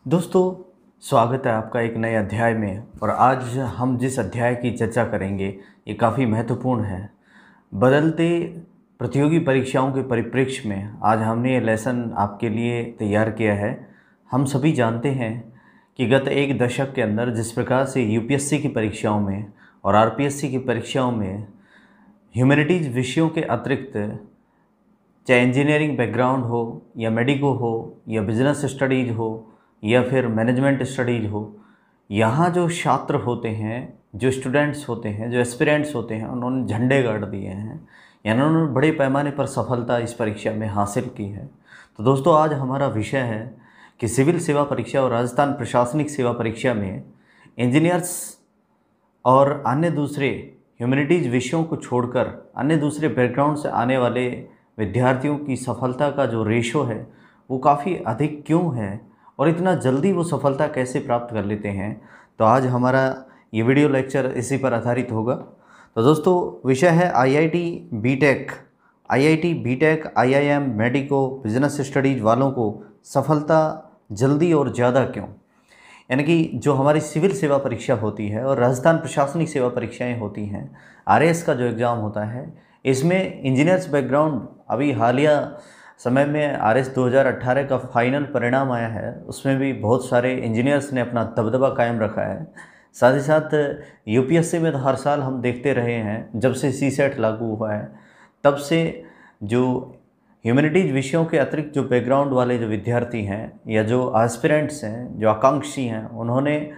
दोस्तों, स्वागत है आपका एक नए अध्याय में। और आज हम जिस अध्याय की चर्चा करेंगे ये काफ़ी महत्वपूर्ण है। बदलते प्रतियोगी परीक्षाओं के परिप्रेक्ष्य में आज हमने ये लेसन आपके लिए तैयार किया है। हम सभी जानते हैं कि गत एक दशक के अंदर जिस प्रकार से यूपीएससी की परीक्षाओं में और आरपीएससी की परीक्षाओं में ह्यूमैनिटीज़ विषयों के अतिरिक्त, चाहे इंजीनियरिंग बैकग्राउंड हो या मेडिको हो या बिजनेस स्टडीज़ हो या फिर मैनेजमेंट स्टडीज़ हो, यहाँ जो छात्र होते हैं, जो स्टूडेंट्स होते हैं, जो एस्पिरेंट्स होते हैं, उन्होंने झंडे गाड़ दिए हैं, यानी उन्होंने बड़े पैमाने पर सफलता इस परीक्षा में हासिल की है। तो दोस्तों, आज हमारा विषय है कि सिविल सेवा परीक्षा और राजस्थान प्रशासनिक सेवा परीक्षा में इंजीनियर्स और अन्य दूसरे ह्यूमैनिटीज़ विषयों को छोड़कर अन्य दूसरे बैकग्राउंड से आने वाले विद्यार्थियों की सफलता का जो रेशो है वो काफ़ी अधिक क्यों है और इतना जल्दी वो सफलता कैसे प्राप्त कर लेते हैं। तो आज हमारा ये वीडियो लेक्चर इसी पर आधारित होगा। तो दोस्तों, विषय है IIT BTech, IIM, medico, business studies वालों को सफलता जल्दी और ज़्यादा क्यों। यानी कि जो हमारी सिविल सेवा परीक्षा होती है और राजस्थान प्रशासनिक सेवा परीक्षाएं होती हैं, आरएएस का जो एग्ज़ाम होता है, इसमें इंजीनियर्स बैकग्राउंड अभी हालिया समय में आरएएस 2018 का फाइनल परिणाम आया है, उसमें भी बहुत सारे इंजीनियर्स ने अपना दबदबा कायम रखा है। साथ ही साथ यूपीएससी में तो हर साल हम देखते रहे हैं, जब से सीसेट लागू हुआ है तब से जो ह्यूमैनिटीज़ विषयों के अतिरिक्त जो बैकग्राउंड वाले जो विद्यार्थी हैं या जो एस्पिरेंट्स हैं, जो आकांक्षी हैं, उन्होंने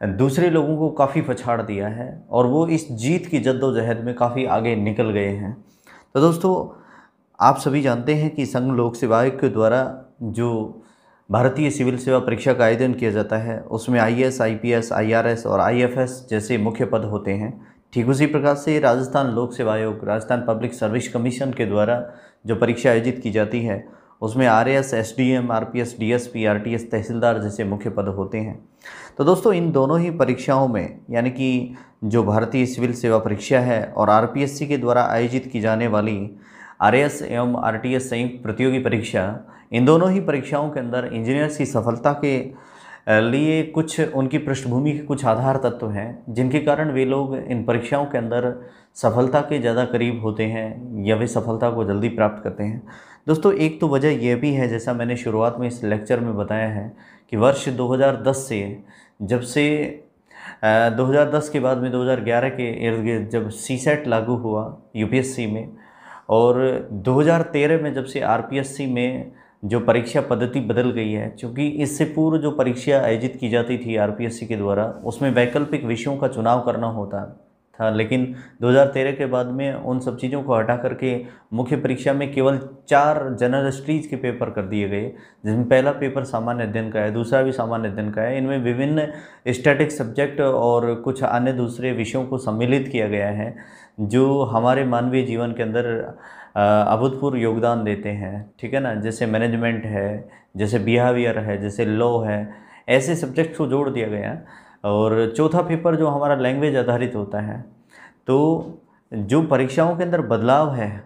दूसरे लोगों को काफ़ी पछाड़ दिया है और वो इस जीत की जद्दोजहद में काफ़ी आगे निकल गए हैं। तो दोस्तों, आप सभी जानते हैं कि संघ लोक सेवा आयोग के द्वारा जो भारतीय सिविल सेवा परीक्षा का आयोजन किया जाता है, उसमें आईएएस, आईपीएस, आईआरएस और आईएफएस जैसे मुख्य पद होते हैं। ठीक उसी प्रकार से राजस्थान लोक सेवा आयोग, राजस्थान पब्लिक सर्विस कमीशन के द्वारा जो परीक्षा आयोजित की जाती है, उसमें RAS, SDM, RPS, DSP, RTS, तहसीलदार जैसे मुख्य पद होते हैं। तो दोस्तों, इन दोनों ही परीक्षाओं में, यानी कि जो भारतीय सिविल सेवा परीक्षा है और आरपीएससी के द्वारा आयोजित की जाने वाली आरएएस एवं आरटीएस संयुक्त प्रतियोगी परीक्षा, इन दोनों ही परीक्षाओं के अंदर इंजीनियर्स की सफलता के लिए कुछ उनकी पृष्ठभूमि के कुछ आधार तत्व हैं जिनके कारण वे लोग इन परीक्षाओं के अंदर सफलता के ज़्यादा करीब होते हैं या वे सफलता को जल्दी प्राप्त करते हैं। दोस्तों, एक तो वजह यह भी है, जैसा मैंने शुरुआत में इस लेक्चर में बताया है, कि वर्ष 2010 से, जब से 2010 के बाद में 2011 के इर्द गिर्द जब सीसेट लागू हुआ यूपीएससी में, और 2013 में जब से आरपीएससी में जो परीक्षा पद्धति बदल गई है, क्योंकि इससे पूर्व जो परीक्षा आयोजित की जाती थी आरपीएससी के द्वारा, उसमें वैकल्पिक विषयों का चुनाव करना होता था, लेकिन 2013 के बाद में उन सब चीज़ों को हटा करके मुख्य परीक्षा में केवल 4 जनरल स्टडीज़ के पेपर कर दिए गए, जिसमें पहला पेपर सामान्य अध्ययन का है, दूसरा भी सामान्य अध्ययन का है। इनमें विभिन्न स्टैटिक सब्जेक्ट और कुछ अन्य दूसरे विषयों को सम्मिलित किया गया है जो हमारे मानवीय जीवन के अंदर अभूतपूर्व योगदान देते हैं। ठीक है ना, जैसे मैनेजमेंट है, जैसे बिहेवियर है, जैसे लॉ है, ऐसे सब्जेक्ट को जोड़ दिया गया। और चौथा पेपर जो हमारा लैंग्वेज आधारित होता है। तो जो परीक्षाओं के अंदर बदलाव है,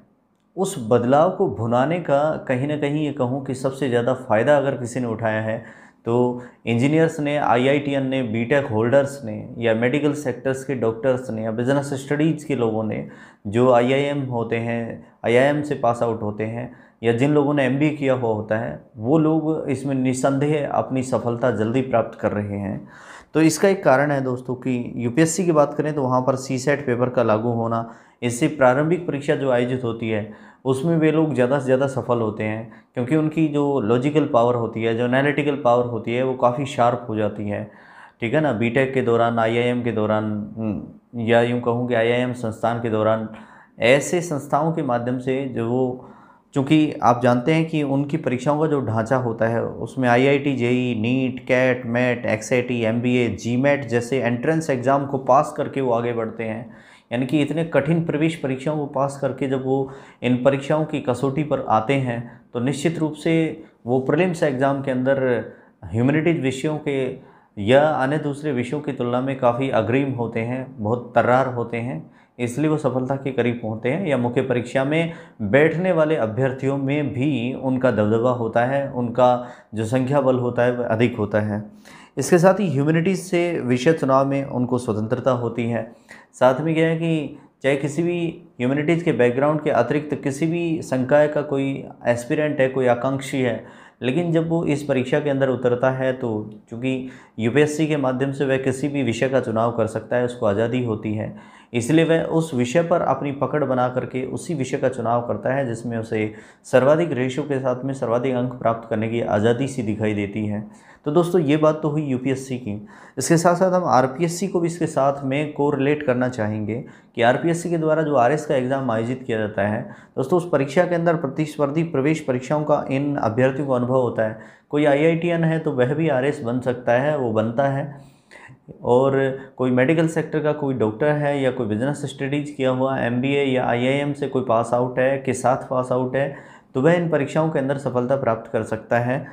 उस बदलाव को भुनाने का कहीं ना कहीं ये कहूँ कि सबसे ज़्यादा फ़ायदा अगर किसी ने उठाया है तो इंजीनियर्स ने, आईआईटीएन ने, बीटेक होल्डर्स ने, या मेडिकल सेक्टर्स के डॉक्टर्स ने, या बिजनेस स्टडीज़ के लोगों ने, जो आईआईएम होते हैं, आईआईएम से पास आउट होते हैं, या जिन लोगों ने एमबीए किया हुआ होता है, वो लोग इसमें निस्संदेह अपनी सफलता जल्दी प्राप्त कर रहे हैं। तो इसका एक कारण है दोस्तों कि यूपीएससी की बात करें तो वहाँ पर सीसेट पेपर का लागू होना, इससे प्रारंभिक परीक्षा जो आयोजित होती है उसमें वे लोग ज़्यादा से ज़्यादा सफल होते हैं, क्योंकि उनकी जो लॉजिकल पावर होती है, जो एनालिटिकल पावर होती है, वो काफ़ी शार्प हो जाती है। ठीक है ना, बीटेक के दौरान, आईआईएम के दौरान, या यूँ कहूँ कि आईआईएम संस्थान के दौरान, ऐसे संस्थाओं के माध्यम से जो वो, चूँकि आप जानते हैं कि उनकी परीक्षाओं का जो ढांचा होता है उसमें IIT, JEE, NEET, CAT, MAT, XIT, MBA, GMAT जैसे एंट्रेंस एग्ज़ाम को पास करके वो आगे बढ़ते हैं। यानी कि इतने कठिन प्रवेश परीक्षाओं को पास करके जब वो इन परीक्षाओं की कसौटी पर आते हैं तो निश्चित रूप से वो प्रीलिम्स एग्ज़ाम के अंदर ह्यूमैनिटीज़ विषयों के या अन्य दूसरे विषयों की तुलना में काफ़ी अग्रिम होते हैं, बहुत तर्रार होते हैं। इसलिए वो सफलता के करीब पहुँचते हैं, या मुख्य परीक्षा में बैठने वाले अभ्यर्थियों में भी उनका दबदबा होता है, उनका जो संख्या बल होता है वह अधिक होता है। इसके साथ ही ह्यूमैनिटीज़ से विषय चुनाव में उनको स्वतंत्रता होती है। साथ में क्या है कि चाहे किसी भी ह्यूमैनिटीज़ के बैकग्राउंड के अतिरिक्त किसी भी संकाय का कोई एस्पिरेंट है, कोई आकांक्षी है, लेकिन जब वो इस परीक्षा के अंदर उतरता है तो चूँकि यूपीएससी के माध्यम से वह किसी भी विषय का चुनाव कर सकता है, उसको आज़ादी होती है, इसलिए वह उस विषय पर अपनी पकड़ बना करके उसी विषय का चुनाव करता है जिसमें उसे सर्वाधिक रेशो के साथ में सर्वाधिक अंक प्राप्त करने की आज़ादी सी दिखाई देती है। तो दोस्तों ये बात तो हुई यूपीएससी की। इसके साथ साथ हम आरपीएससी को भी इसके साथ में कोरिलेट करना चाहेंगे कि आरपीएससी के द्वारा जो आरएस का एग्ज़ाम आयोजित किया जाता है दोस्तों, उस परीक्षा के अंदर प्रतिस्पर्धी प्रवेश परीक्षाओं का इन अभ्यर्थियों को अनुभव होता है। कोई आईआईटीएन है तो वह भी आरएस बन सकता है, वो बनता है, और कोई मेडिकल सेक्टर का कोई डॉक्टर है या कोई बिजनेस स्टडीज़ किया हुआ एमबीए या आईआईएम से कोई पास आउट है के साथ पास आउट है तो वह इन परीक्षाओं के अंदर सफलता प्राप्त कर सकता है,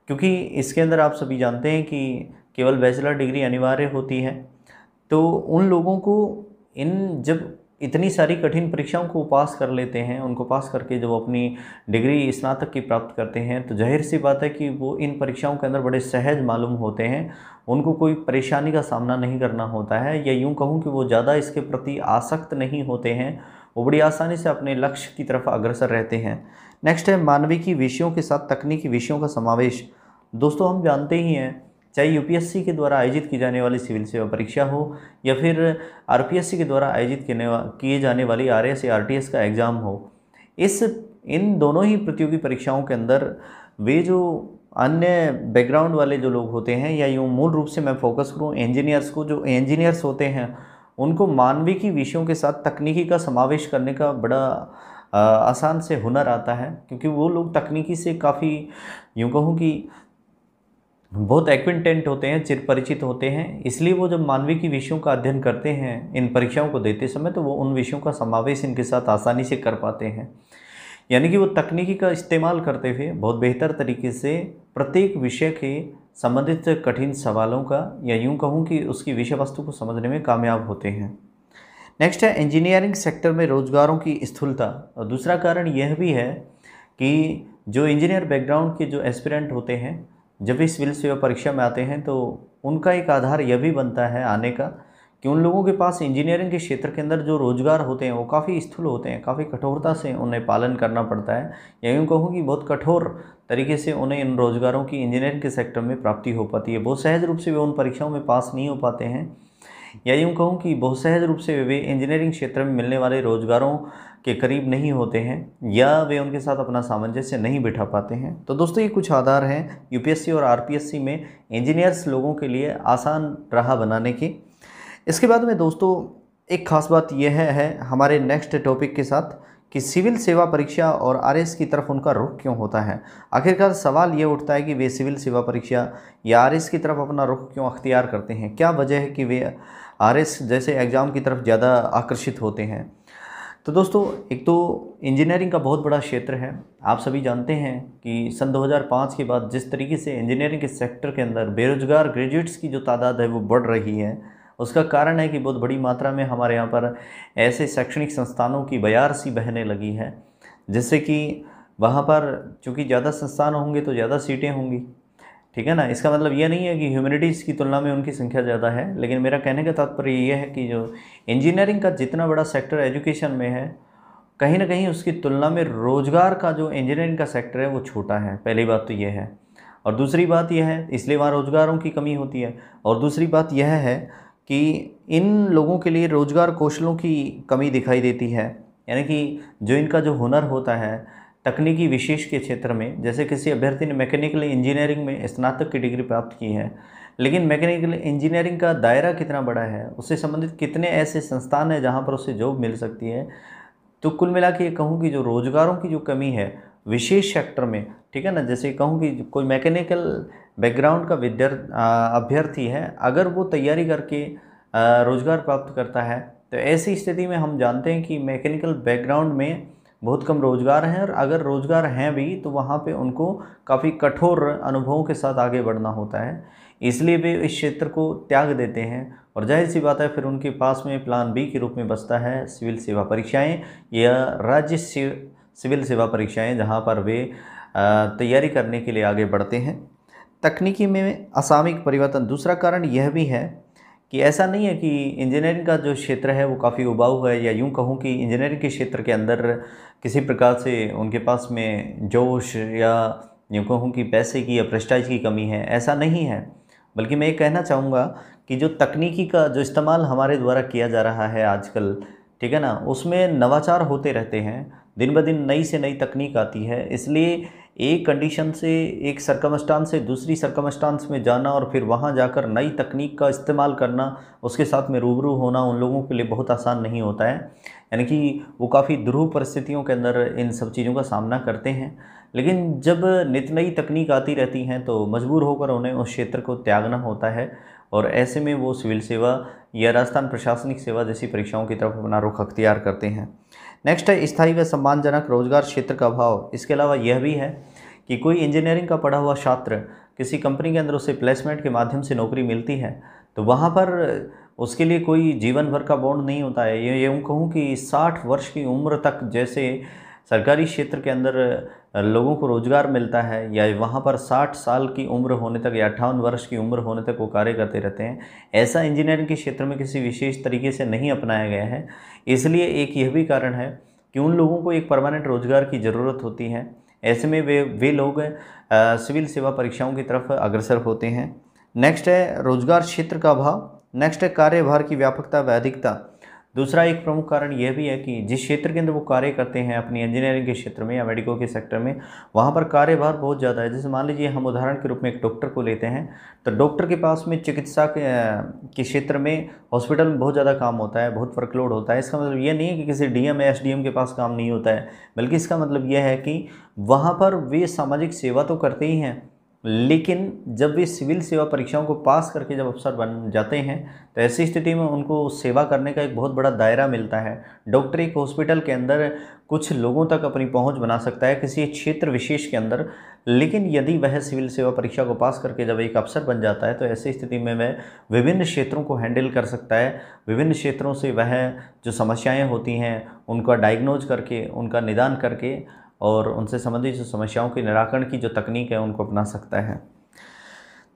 क्योंकि इसके अंदर आप सभी जानते हैं कि केवल बैचलर डिग्री अनिवार्य होती है। तो उन लोगों को इन जब इतनी सारी कठिन परीक्षाओं को पास कर लेते हैं, उनको पास करके जब अपनी डिग्री स्नातक की प्राप्त करते हैं तो जाहिर सी बात है कि वो इन परीक्षाओं के अंदर बड़े सहज मालूम होते हैं, उनको कोई परेशानी का सामना नहीं करना होता है, या यूँ कहूँ कि वो ज़्यादा इसके प्रति आसक्त नहीं होते हैं, वो बड़ी आसानी से अपने लक्ष्य की तरफ अग्रसर रहते हैं। नेक्स्ट है मानविकी विषयों के साथ तकनीकी विषयों का समावेश। दोस्तों हम जानते ही हैं, चाहे यूपीएससी के द्वारा आयोजित की जाने वाली सिविल सेवा परीक्षा हो या फिर आरपीएससी के द्वारा आयोजित किए जाने वाली आरएस या आरटीएस का एग्ज़ाम हो, इन दोनों ही प्रतियोगी परीक्षाओं के अंदर वे जो अन्य बैकग्राउंड वाले जो लोग होते हैं, या यूँ मूल रूप से मैं फोकस करूँ इंजीनियर्स को, जो इंजीनियर्स होते हैं उनको मानविकी विषयों के साथ तकनीकी का समावेश करने का बड़ा आसान से हुनर आता है, क्योंकि वो लोग तकनीकी से काफ़ी यूँ कहूँ कि बहुत एक्विंटेंट होते हैं, चिर परिचित होते हैं, इसलिए वो जब मानविकी विषयों का अध्ययन करते हैं इन परीक्षाओं को देते समय तो वो उन विषयों का समावेश इनके साथ आसानी से कर पाते हैं। यानी कि वो तकनीकी का इस्तेमाल करते हुए बहुत बेहतर तरीके से प्रत्येक विषय के संबंधित कठिन सवालों का, या यूँ कहूँ कि उसकी विषय वस्तु को समझने में कामयाब होते हैं। नेक्स्ट है इंजीनियरिंग सेक्टर में रोजगारों की स्थूलता। और दूसरा कारण यह भी है कि जो इंजीनियर बैकग्राउंड के जो एस्पिरेंट होते हैं जब भी सिविल सेवा परीक्षा में आते हैं तो उनका एक आधार यह भी बनता है आने का कि उन लोगों के पास इंजीनियरिंग के क्षेत्र के अंदर जो रोज़गार होते हैं वो काफ़ी स्थूल होते हैं, काफ़ी कठोरता से उन्हें पालन करना पड़ता है, या यूँ कहूँ कि बहुत कठोर तरीके से उन्हें इन रोज़गारों की इंजीनियरिंग के सेक्टर में प्राप्ति हो पाती है। बहुत सहज रूप से वे उन परीक्षाओं में पास नहीं हो पाते हैं, या यूँ कहूँ कि बहुत सहज रूप से वे इंजीनियरिंग क्षेत्र में मिलने वाले रोज़गारों के करीब नहीं होते हैं, या वे उनके साथ अपना सामंजस्य नहीं बिठा पाते हैं। तो दोस्तों ये कुछ आधार हैं यूपीएससी और आरपीएससी में इंजीनियर्स लोगों के लिए आसान राह बनाने की। इसके बाद में दोस्तों एक ख़ास बात यह है हमारे नेक्स्ट टॉपिक के साथ कि सिविल सेवा परीक्षा और आरएस की तरफ उनका रुख क्यों होता है। आखिरकार सवाल ये उठता है कि वे सिविल सेवा परीक्षा या आरएस की तरफ अपना रुख क्यों अख्तियार करते हैं, क्या वजह है कि वे आरएस जैसे एग्ज़ाम की तरफ ज़्यादा आकर्षित होते हैं। तो दोस्तों एक तो इंजीनियरिंग का बहुत बड़ा क्षेत्र है। आप सभी जानते हैं कि सन 2005 के बाद जिस तरीके से इंजीनियरिंग के सेक्टर के अंदर बेरोजगार ग्रेजुएट्स की जो तादाद है वो बढ़ रही है, उसका कारण है कि बहुत बड़ी मात्रा में हमारे यहाँ पर ऐसे शैक्षणिक संस्थानों की बयार सी बहने लगी है, जिससे कि वहाँ पर चूँकि ज़्यादा संस्थान होंगे तो ज़्यादा सीटें होंगी, ठीक है ना। इसका मतलब ये नहीं है कि ह्यूमैनिटीज़ की तुलना में उनकी संख्या ज़्यादा है, लेकिन मेरा कहने का तात्पर्य ये है कि जो इंजीनियरिंग का जितना बड़ा सेक्टर एजुकेशन में है, कहीं ना कहीं उसकी तुलना में रोज़गार का जो इंजीनियरिंग का सेक्टर है वो छोटा है। पहली बात तो ये है, और दूसरी बात यह है इसलिए वहाँ रोज़गारों की कमी होती है, और दूसरी बात यह है कि इन लोगों के लिए रोज़गार कौशलों की कमी दिखाई देती है। यानी कि जो इनका जो हुनर होता है तकनीकी विशेष के क्षेत्र में, जैसे किसी अभ्यर्थी ने मैकेनिकल इंजीनियरिंग में स्नातक की डिग्री प्राप्त की है, लेकिन मैकेनिकल इंजीनियरिंग का दायरा कितना बड़ा है, उससे संबंधित कितने ऐसे संस्थान हैं जहां पर उसे जॉब मिल सकती है। तो कुल मिला के ये कहूँ कि जो रोज़गारों की जो कमी है विशेष सेक्टर में, ठीक है ना, जैसे कहूँ कि कोई मैकेनिकल बैकग्राउंड का अभ्यर्थी है, अगर वो तैयारी करके रोज़गार प्राप्त करता है तो ऐसी स्थिति में हम जानते हैं कि मैकेनिकल बैकग्राउंड में बहुत कम रोज़गार हैं, और अगर रोज़गार हैं भी तो वहाँ पे उनको काफ़ी कठोर अनुभवों के साथ आगे बढ़ना होता है, इसलिए वे इस क्षेत्र को त्याग देते हैं। और जाहिर सी बात है फिर उनके पास में प्लान बी के रूप में बचता है सिविल सेवा परीक्षाएं या राज्य सिविल सेवा परीक्षाएं, जहां पर वे तैयारी करने के लिए आगे बढ़ते हैं। तकनीकी में असामयिक परिवर्तन दूसरा कारण यह भी है कि ऐसा नहीं है कि इंजीनियरिंग का जो क्षेत्र है वो काफ़ी उबाऊ है, या यूं कहूं कि इंजीनियरिंग के क्षेत्र के अंदर किसी प्रकार से उनके पास में जोश या यूं कहूं कि पैसे की या प्रेस्टाइज की कमी है, ऐसा नहीं है। बल्कि मैं ये कहना चाहूँगा कि जो तकनीकी का जो इस्तेमाल हमारे द्वारा किया जा रहा है आजकल, ठीक है ना, उसमें नवाचार होते रहते हैं, दिन ब दिन नई से नई तकनीक आती है, इसलिए एक कंडीशन से एक सरकमस्टांस से दूसरी सरकमस्टांस में जाना और फिर वहाँ जाकर नई तकनीक का इस्तेमाल करना, उसके साथ में रूबरू होना उन लोगों के लिए बहुत आसान नहीं होता है। यानी कि वो काफ़ी दुरूह परिस्थितियों के अंदर इन सब चीज़ों का सामना करते हैं। लेकिन जब नित नई तकनीक आती रहती हैं तो मजबूर होकर उन्हें उस क्षेत्र को त्यागना होता है, और ऐसे में वो सिविल सेवा या राजस्थान प्रशासनिक सेवा जैसी परीक्षाओं की तरफ अपना रुख अख्तियार करते हैं। नेक्स्ट है स्थायी व सम्मानजनक रोजगार क्षेत्र का अभाव। इसके अलावा यह भी है कि कोई इंजीनियरिंग का पढ़ा हुआ छात्र किसी कंपनी के अंदर उसे प्लेसमेंट के माध्यम से नौकरी मिलती है तो वहाँ पर उसके लिए कोई जीवन भर का बॉन्ड नहीं होता है। ये यूँ कहूँ कि 60 वर्ष की उम्र तक जैसे सरकारी क्षेत्र के अंदर लोगों को रोज़गार मिलता है, या वहाँ पर 60 साल की उम्र होने तक या 58 वर्ष की उम्र होने तक वो कार्य करते रहते हैं, ऐसा इंजीनियरिंग के क्षेत्र में किसी विशेष तरीके से नहीं अपनाया गया है। इसलिए एक यह भी कारण है कि उन लोगों को एक परमानेंट रोज़गार की ज़रूरत होती है। ऐसे में वे लोग सिविल सेवा परीक्षाओं की तरफ अग्रसर होते हैं। नेक्स्ट है रोजगार क्षेत्र का अभाव। नेक्स्ट है कार्यभार की व्यापकता व अधिकता। दूसरा एक प्रमुख कारण यह भी है कि जिस क्षेत्र के अंदर वो कार्य करते हैं अपनी इंजीनियरिंग के क्षेत्र में या मेडिको के सेक्टर में, वहाँ पर कार्यभार बहुत ज़्यादा है। जैसे मान लीजिए हम उदाहरण के रूप में एक डॉक्टर को लेते हैं, तो डॉक्टर के पास में चिकित्सा के क्षेत्र में हॉस्पिटल में बहुत ज़्यादा काम होता है, बहुत वर्कलोड होता है। इसका मतलब ये नहीं है कि किसी डीएम या एसडीएम के पास काम नहीं होता है, बल्कि इसका मतलब यह है कि वहाँ पर वे सामाजिक सेवा तो करते ही हैं, लेकिन जब वे सिविल सेवा परीक्षाओं को पास करके जब अफसर बन जाते हैं तो ऐसी स्थिति में उनको सेवा करने का एक बहुत बड़ा दायरा मिलता है। डॉक्टर एक हॉस्पिटल के अंदर कुछ लोगों तक अपनी पहुंच बना सकता है किसी क्षेत्र विशेष के अंदर, लेकिन यदि वह सिविल सेवा परीक्षा को पास करके जब एक अफसर बन जाता है तो ऐसी स्थिति में वह विभिन्न क्षेत्रों को हैंडल कर सकता है। विभिन्न क्षेत्रों से वह जो समस्याएँ होती हैं उनका डायग्नोज करके, उनका निदान करके और उनसे संबंधित जो समस्याओं के निराकरण की जो तकनीक है उनको अपना सकता है।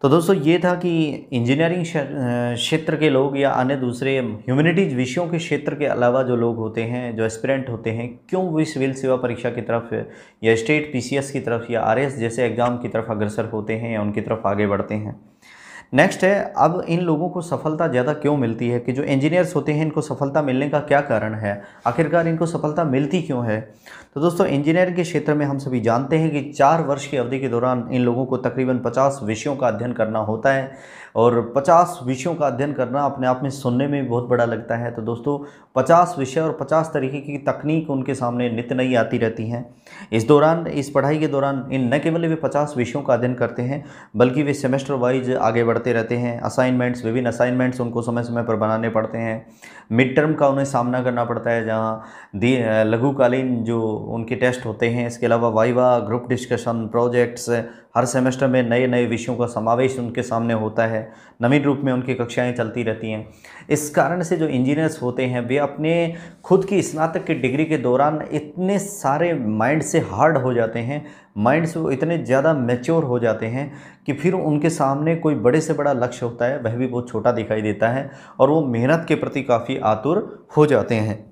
तो दोस्तों ये था कि इंजीनियरिंग क्षेत्र के लोग या अन्य दूसरे ह्यूमैनिटीज़ विषयों के क्षेत्र के अलावा जो लोग होते हैं, जो एस्पिरेंट होते हैं, क्यों वे सिविल सेवा परीक्षा की तरफ या स्टेट पीसीएस की तरफ या आरएस जैसे एग्ज़ाम की तरफ अग्रसर होते हैं या उनकी तरफ आगे बढ़ते हैं। नेक्स्ट है अब इन लोगों को सफलता ज़्यादा क्यों मिलती है, कि जो इंजीनियर्स होते हैं इनको सफलता मिलने का क्या कारण है, आखिरकार इनको सफलता मिलती क्यों है। तो दोस्तों इंजीनियरिंग के क्षेत्र में हम सभी जानते हैं कि 4 वर्ष की अवधि के दौरान इन लोगों को तकरीबन 50 विषयों का अध्ययन करना होता है, और 50 विषयों का अध्ययन करना अपने आप में सुनने में बहुत बड़ा लगता है। तो दोस्तों 50 विषय और 50 तरीके की तकनीक उनके सामने नित्य नई आती रहती हैं। इस पढ़ाई के दौरान इन न केवल वे 50 विषयों का अध्ययन करते हैं, बल्कि वे सेमेस्टर वाइज आगे बढ़ते रहते हैं। विभिन्न असाइनमेंट्स उनको समय समय पर बनाने पड़ते हैं। मिड टर्म का उन्हें सामना करना पड़ता है, जहाँ लघुकालीन जो उनके टेस्ट होते हैं। इसके अलावा वाइवा, ग्रुप डिस्कशन, प्रोजेक्ट्स, हर सेमेस्टर में नए नए विषयों का समावेश उनके सामने होता है। नवीन रूप में उनकी कक्षाएं चलती रहती हैं। इस कारण से जो इंजीनियर्स होते हैं वे अपने खुद की स्नातक की डिग्री के दौरान इतने सारे माइंड से हार्ड हो जाते हैं, माइंड से वो इतने ज़्यादा मैच्योर हो जाते हैं कि फिर उनके सामने कोई बड़े से बड़ा लक्ष्य होता है वह भी बहुत छोटा दिखाई देता है, और वो मेहनत के प्रति काफ़ी आतुर हो जाते हैं।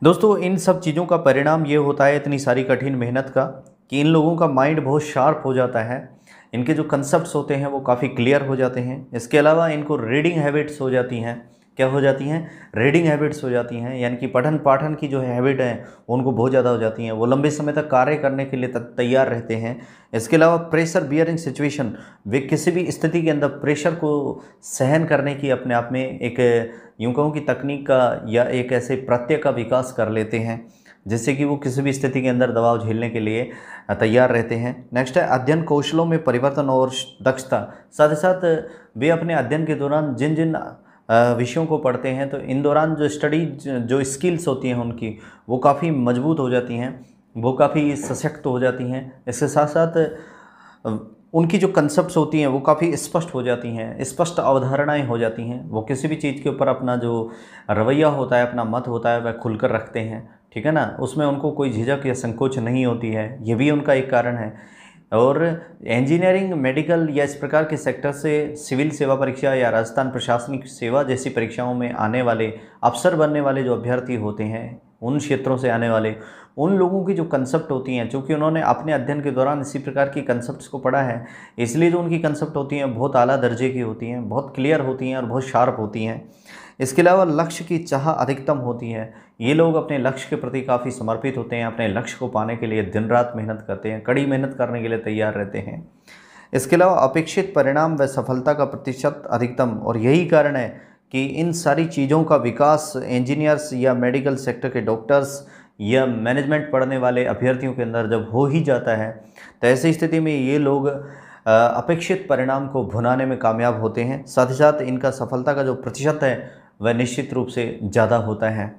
दोस्तों इन सब चीज़ों का परिणाम ये होता है, इतनी सारी कठिन मेहनत का, कि इन लोगों का माइंड बहुत शार्प हो जाता है। इनके जो कंसेप्ट्स होते हैं वो काफ़ी क्लियर हो जाते हैं। इसके अलावा इनको रीडिंग हैबिट्स हो जाती हैं। क्या हो जाती हैं? रीडिंग हैबिट्स हो जाती हैं, यानी कि पठन पाठन की जो हैबिट है उनको बहुत ज़्यादा हो जाती हैं। वो लंबे समय तक कार्य करने के लिए तैयार रहते हैं। इसके अलावा प्रेशर बियरिंग सिचुएशन, वे किसी भी स्थिति के अंदर प्रेशर को सहन करने की अपने आप में एक यूँ कहूँ कि तकनीक का या एक ऐसे प्रत्यय का विकास कर लेते हैं, जिससे कि वो किसी भी स्थिति के अंदर दबाव झेलने के लिए तैयार रहते हैं। नेक्स्ट है अध्ययन कौशलों में परिवर्तन और दक्षता। साथ ही साथ वे अपने अध्ययन के दौरान जिन जिन विषयों को पढ़ते हैं तो इन दौरान जो स्टडी जो स्किल्स होती हैं उनकी वो काफ़ी मजबूत हो जाती हैं, वो काफ़ी सशक्त हो जाती हैं। इसके साथ साथ उनकी जो कंसेप्ट्स होती हैं वो काफ़ी स्पष्ट हो जाती हैं, स्पष्ट अवधारणाएं हो जाती हैं। वो किसी भी चीज़ के ऊपर अपना जो रवैया होता है, अपना मत होता है, वह खुलकर रखते हैं, ठीक है ना। उसमें उनको कोई झिझक या संकोच नहीं होती है, ये भी उनका एक कारण है। और इंजीनियरिंग, मेडिकल या इस प्रकार के सेक्टर से सिविल सेवा परीक्षा या राजस्थान प्रशासनिक सेवा जैसी परीक्षाओं में आने वाले, अफसर बनने वाले जो अभ्यर्थी होते हैं, उन क्षेत्रों से आने वाले उन लोगों की जो कंसेप्ट होती हैं, चूँकि उन्होंने अपने अध्ययन के दौरान इसी प्रकार की कंसेप्ट्स को पढ़ा है, इसलिए जो उनकी कंसेप्ट होती हैं बहुत आला दर्जे की होती हैं, बहुत क्लियर होती हैं और बहुत शार्प होती हैं। इसके अलावा लक्ष्य की चाह अधिकतम होती है। ये लोग अपने लक्ष्य के प्रति काफ़ी समर्पित होते हैं, अपने लक्ष्य को पाने के लिए दिन रात मेहनत करते हैं, कड़ी मेहनत करने के लिए तैयार रहते हैं। इसके अलावा अपेक्षित परिणाम व सफलता का प्रतिशत अधिकतम, और यही कारण है कि इन सारी चीज़ों का विकास इंजीनियर्स या मेडिकल सेक्टर के डॉक्टर्स या मैनेजमेंट पढ़ने वाले अभ्यर्थियों के अंदर जब हो ही जाता है तो ऐसी स्थिति में ये लोग अपेक्षित परिणाम को भुनाने में कामयाब होते हैं। साथ ही साथ इनका सफलता का जो प्रतिशत है वह निश्चित रूप से ज़्यादा होता है।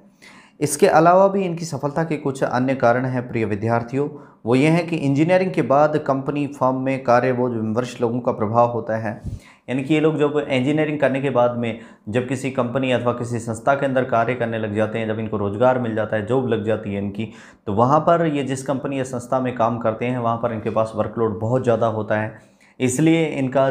इसके अलावा भी इनकी सफलता के कुछ अन्य कारण हैं प्रिय विद्यार्थियों, वो ये हैं कि इंजीनियरिंग के बाद कंपनी फर्म में कार्य बोझ वरिष्ठ लोगों का प्रभाव होता है। यानी कि ये लोग जब इंजीनियरिंग करने के बाद में जब किसी कंपनी अथवा किसी संस्था के अंदर कार्य करने लग जाते हैं, जब इनको रोज़गार मिल जाता है, जॉब लग जाती है इनकी, तो वहाँ पर ये जिस कंपनी या संस्था में काम करते हैं वहाँ पर इनके पास वर्कलोड बहुत ज़्यादा होता है। इसलिए इनका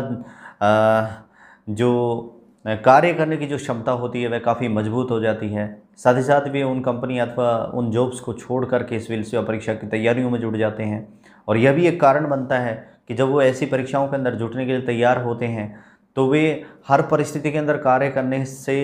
जो कार्य करने की जो क्षमता होती है वह काफ़ी मजबूत हो जाती है। साथ ही साथ वे उन कंपनी अथवा उन जॉब्स को छोड़ करके सिविल सेवा परीक्षा की तैयारियों में जुट जाते हैं। और यह भी एक कारण बनता है कि जब वो ऐसी परीक्षाओं के अंदर जुटने के लिए तैयार होते हैं तो वे हर परिस्थिति के अंदर कार्य करने से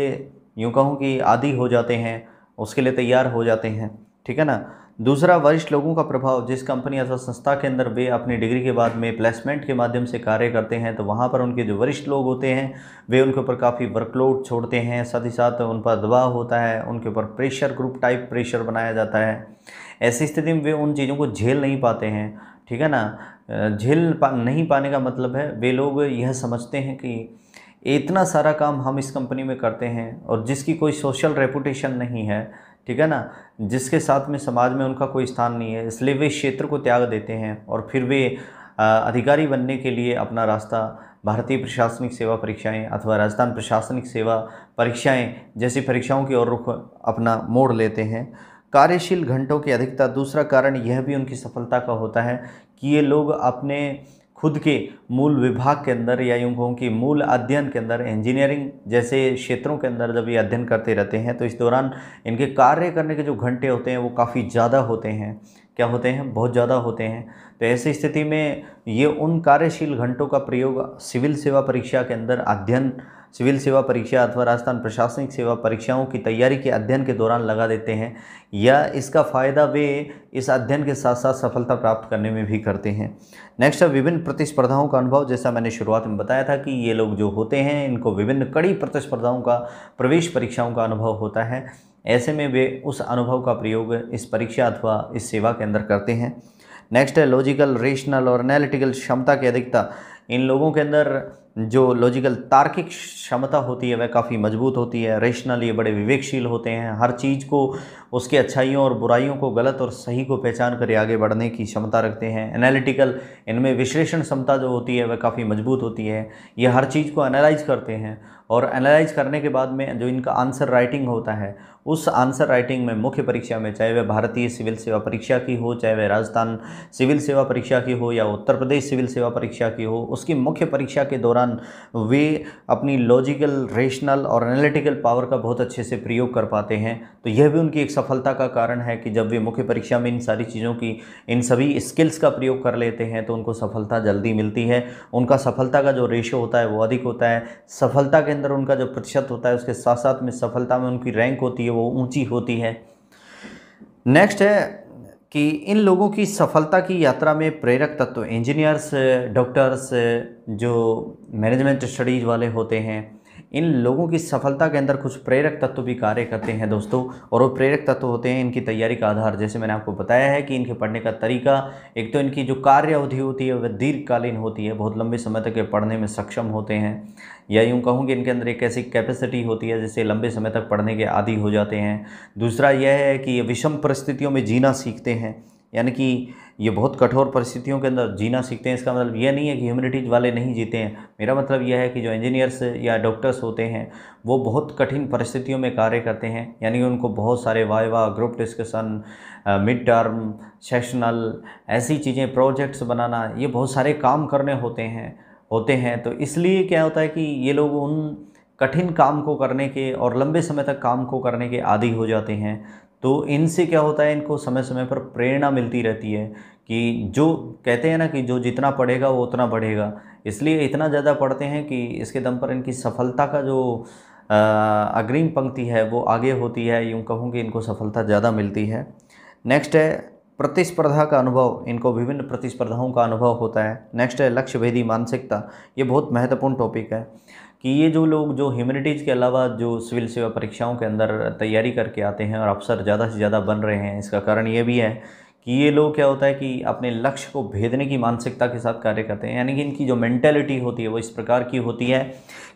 यूँ कहूँ कि आदी हो जाते हैं, उसके लिए तैयार हो जाते हैं, ठीक है ना। दूसरा, वरिष्ठ लोगों का प्रभाव। जिस कंपनी अथवा संस्था के अंदर वे अपनी डिग्री के बाद में प्लेसमेंट के माध्यम से कार्य करते हैं तो वहाँ पर उनके जो वरिष्ठ लोग होते हैं वे उनके ऊपर काफ़ी वर्कलोड छोड़ते हैं। साथ ही साथ उन पर दबाव होता है, उनके ऊपर प्रेशर, ग्रुप टाइप प्रेशर बनाया जाता है। ऐसी स्थिति में वे उन चीज़ों को झेल नहीं पाते हैं, ठीक है ना। नहीं पाने का मतलब है वे लोग यह समझते हैं कि इतना सारा काम हम इस कंपनी में करते हैं और जिसकी कोई सोशल रेपुटेशन नहीं है, ठीक है ना, जिसके साथ में समाज में उनका कोई स्थान नहीं है, इसलिए वे क्षेत्र को त्याग देते हैं और फिर वे अधिकारी बनने के लिए अपना रास्ता भारतीय प्रशासनिक सेवा परीक्षाएं अथवा राजस्थान प्रशासनिक सेवा परीक्षाएं जैसी परीक्षाओं की ओर रुख अपना मोड़ लेते हैं। कार्यशील घंटों की अधिकता दूसरा कारण यह भी उनकी सफलता का होता है कि ये लोग अपने खुद के मूल विभाग के अंदर या यूँ कहूँ कि मूल अध्ययन के अंदर, इंजीनियरिंग जैसे क्षेत्रों के अंदर जब ये अध्ययन करते रहते हैं तो इस दौरान इनके कार्य करने के जो घंटे होते हैं वो काफ़ी ज़्यादा होते हैं। क्या होते हैं? बहुत ज़्यादा होते हैं। तो ऐसी स्थिति में ये उन कार्यशील घंटों का प्रयोग सिविल सेवा परीक्षा के अंदर अध्ययन, सिविल सेवा परीक्षा अथवा राजस्थान प्रशासनिक सेवा परीक्षाओं की तैयारी के अध्ययन के दौरान लगा देते हैं, या इसका फ़ायदा वे इस अध्ययन के साथ साथ सफलता प्राप्त करने में भी करते हैं। नेक्स्ट है विभिन्न प्रतिस्पर्धाओं का अनुभव। जैसा मैंने शुरुआत में बताया था कि ये लोग जो होते हैं इनको विभिन्न कड़ी प्रतिस्पर्धाओं का, प्रवेश परीक्षाओं का अनुभव होता है। ऐसे में वे उस अनुभव का प्रयोग इस परीक्षा अथवा इस सेवा के अंदर करते हैं। नेक्स्ट है लॉजिकल, रेशनल और एनालिटिकल क्षमता की अधिकता। इन लोगों के अंदर जो लॉजिकल, तार्किक क्षमता होती है वह काफ़ी मजबूत होती है। रेशनल, ये बड़े विवेकशील होते हैं, हर चीज़ को, उसकी अच्छाइयों और बुराइयों को, गलत और सही को पहचान कर आगे बढ़ने की क्षमता रखते हैं। एनालिटिकल, इनमें विश्लेषण क्षमता जो होती है वह काफ़ी मजबूत होती है। ये हर चीज़ को एनालाइज करते हैं और एनालाइज करने के बाद में जो इनका आंसर राइटिंग होता है, उस आंसर राइटिंग में मुख्य परीक्षा में, चाहे वह भारतीय सिविल सेवा परीक्षा की हो, चाहे वह राजस्थान सिविल सेवा परीक्षा की हो या उत्तर प्रदेश सिविल सेवा परीक्षा की हो, उसकी मुख्य परीक्षा के दौरान वे अपनी लॉजिकल, रेशनल और एनालिटिकल पावर का बहुत अच्छे से प्रयोग कर पाते हैं। तो यह भी उनकी एक सफलता का कारण है कि जब वे मुख्य परीक्षा में इन सारी चीज़ों की, इन सभी स्किल्स का प्रयोग कर लेते हैं तो उनको सफलता जल्दी मिलती है। उनका सफलता का जो रेशो होता है वो अधिक होता है। सफलता के अंदर उनका जो प्रतिशत होता है उसके साथ साथ में सफलता में उनकी रैंक होती है वो ऊंची होती है। नेक्स्ट है कि इन लोगों की सफलता की यात्रा में प्रेरक तत्व, इंजीनियर्स, डॉक्टर्स, जो मैनेजमेंट स्टडीज़ वाले होते हैं, इन लोगों की सफलता के अंदर कुछ प्रेरक तत्व भी कार्य करते हैं दोस्तों, और वो प्रेरक तत्व होते हैं इनकी तैयारी का आधार। जैसे मैंने आपको बताया है कि इनके पढ़ने का तरीका, एक तो इनकी जो कार्य अवधि होती है वह दीर्घकालीन होती है, बहुत लंबे समय तक ये पढ़ने में सक्षम होते हैं, या यूँ कहूँ कि इनके अंदर एक ऐसी कैपेसिटी होती है जिससे लंबे समय तक पढ़ने के आदी हो जाते हैं। दूसरा यह है कि ये विषम परिस्थितियों में जीना सीखते हैं, यानी कि ये बहुत कठोर परिस्थितियों के अंदर जीना सीखते हैं। इसका मतलब यह नहीं है कि ह्यूमैनिटीज़ वाले नहीं जीते हैं, मेरा मतलब यह है कि जो इंजीनियर्स या डॉक्टर्स होते हैं वो बहुत कठिन परिस्थितियों में कार्य करते हैं, यानी उनको बहुत सारे viva, group discussion, mid term, sessional, ऐसी चीज़ें, प्रोजेक्ट्स बनाना, ये बहुत सारे काम करने होते हैं। तो इसलिए क्या होता है कि ये लोग उन कठिन काम को करने के और लंबे समय तक काम को करने के आदी हो जाते हैं। तो इनसे क्या होता है, इनको समय समय पर प्रेरणा मिलती रहती है कि जो कहते हैं ना कि जो जितना पढ़ेगा वो उतना बढ़ेगा, इसलिए इतना ज़्यादा पढ़ते हैं कि इसके दम पर इनकी सफलता का जो अग्रिम पंक्ति है वो आगे होती है, यूँ कहूँ कि इनको सफलता ज़्यादा मिलती है। नेक्स्ट है प्रतिस्पर्धा का अनुभव, इनको विभिन्न प्रतिस्पर्धाओं का अनुभव होता है। नेक्स्ट है लक्ष्य भेदी मानसिकता, ये बहुत महत्वपूर्ण टॉपिक है कि ये जो लोग जो ह्यूमैनिटीज़ के अलावा जो सिविल सेवा परीक्षाओं के अंदर तैयारी करके आते हैं और अफसर ज़्यादा से ज़्यादा बन रहे हैं, इसका कारण ये भी है कि ये लोग क्या होता है कि अपने लक्ष्य को भेदने की मानसिकता के साथ कार्य करते हैं, यानी कि इनकी जो मेंटेलिटी होती है वो इस प्रकार की होती है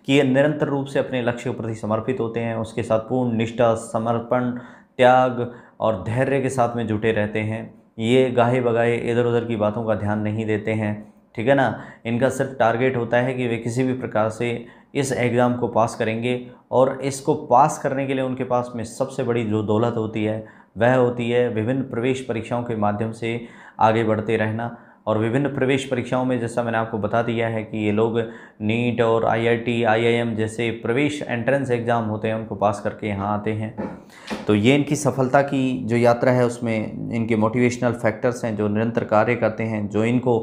कि ये निरंतर रूप से अपने लक्ष्य के प्रति समर्पित होते हैं, उसके साथ पूर्ण निष्ठा, समर्पण, त्याग और धैर्य के साथ में जुटे रहते हैं। ये गाहे बगाए इधर उधर की बातों का ध्यान नहीं देते हैं, ठीक है ना। इनका सिर्फ टारगेट होता है कि वे किसी भी प्रकार से इस एग्ज़ाम को पास करेंगे, और इसको पास करने के लिए उनके पास में सबसे बड़ी जो दौलत होती है वह होती है विभिन्न प्रवेश परीक्षाओं के माध्यम से आगे बढ़ते रहना। और विभिन्न प्रवेश परीक्षाओं में जैसा मैंने आपको बता दिया है कि ये लोग नीट और IIT, IIM जैसे प्रवेश एंट्रेंस एग्ज़ाम होते हैं उनको पास करके यहाँ आते हैं। तो ये इनकी सफलता की जो यात्रा है उसमें इनके मोटिवेशनल फैक्टर्स हैं जो निरंतर कार्य करते हैं, जो इनको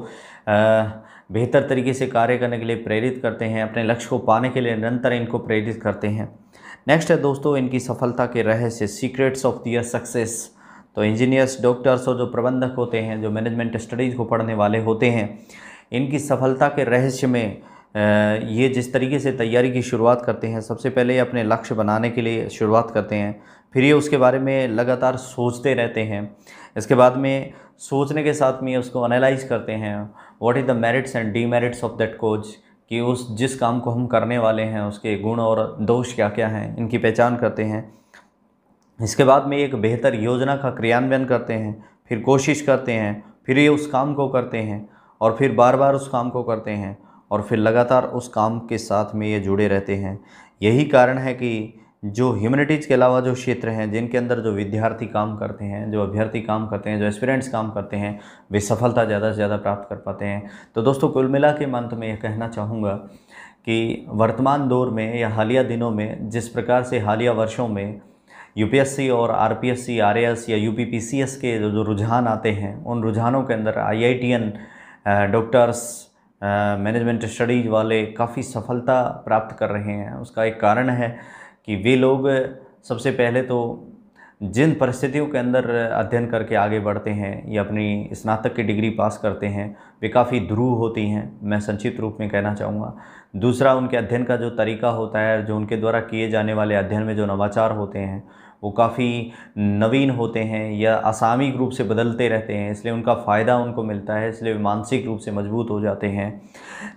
बेहतर तरीके से कार्य करने के लिए प्रेरित करते हैं, अपने लक्ष्य को पाने के लिए निरंतर इनको प्रेरित करते हैं। नेक्स्ट है दोस्तों इनकी सफलता के रहस्य, सीक्रेट्स ऑफ दियर सक्सेस। तो इंजीनियर्स, डॉक्टर्स और जो प्रबंधक होते हैं, जो मैनेजमेंट स्टडीज़ को पढ़ने वाले होते हैं, इनकी सफलता के रहस्य में ये जिस तरीके से तैयारी की शुरुआत करते हैं, सबसे पहले ये अपने लक्ष्य बनाने के लिए शुरुआत करते हैं, फिर ये उसके बारे में लगातार सोचते रहते हैं। इसके बाद में सोचने के साथ में उसको एनालाइज करते हैं, what is the merits and demerits of that coach, कि उस जिस काम को हम करने वाले हैं उसके गुण और दोष क्या क्या हैं, इनकी पहचान करते हैं। इसके बाद में एक बेहतर योजना का क्रियान्वयन करते हैं, फिर कोशिश करते हैं, फिर ये उस काम को करते हैं, और फिर बार बार उस काम को करते हैं, और फिर लगातार उस काम के साथ में ये जुड़े रहते हैं। यही कारण है कि जो ह्यूमैनिटीज़ के अलावा जो क्षेत्र हैं जिनके अंदर जो विद्यार्थी काम करते हैं, जो अभ्यर्थी काम करते हैं, जो एस्पिरेंट्स काम करते हैं, वे सफलता ज़्यादा से ज़्यादा प्राप्त कर पाते हैं। तो दोस्तों कुल मिला के अंत में यह कहना चाहूँगा कि वर्तमान दौर में या हालिया दिनों में जिस प्रकार से हालिया वर्षों में UPSC और RPSC, RAS या UPPCS के जो रुझान आते हैं, उन रुझानों के अंदर IITian डॉक्टर्स, मैनेजमेंट स्टडीज़ वाले काफ़ी सफलता प्राप्त कर रहे हैं। उसका एक कारण है कि वे लोग सबसे पहले तो जिन परिस्थितियों के अंदर अध्ययन करके आगे बढ़ते हैं या अपनी स्नातक की डिग्री पास करते हैं, वे काफ़ी ध्रुव होती हैं, मैं संक्षिप्त रूप में कहना चाहूँगा। दूसरा, उनके अध्ययन का जो तरीका होता है, जो उनके द्वारा किए जाने वाले अध्ययन में जो नवाचार होते हैं वो काफ़ी नवीन होते हैं या असामयिक रूप से बदलते रहते हैं, इसलिए उनका फ़ायदा उनको मिलता है, इसलिए वे मानसिक रूप से मजबूत हो जाते हैं।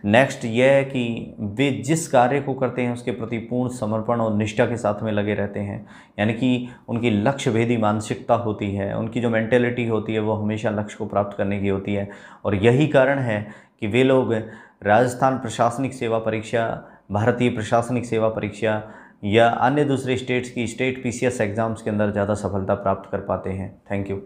नेक्स्ट यह है कि वे जिस कार्य को करते हैं उसके प्रति पूर्ण समर्पण और निष्ठा के साथ में लगे रहते हैं, यानी कि उनकी लक्ष्य भेदी मानसिकता होती है, उनकी जो मेंटेलिटी होती है वो हमेशा लक्ष्य को प्राप्त करने की होती है। और यही कारण है कि वे लोग राजस्थान प्रशासनिक सेवा परीक्षा, भारतीय प्रशासनिक सेवा परीक्षा या अन्य दूसरे स्टेट्स की स्टेट PCS एग्ज़ाम्स के अंदर ज़्यादा सफलता प्राप्त कर पाते हैं। Thank you.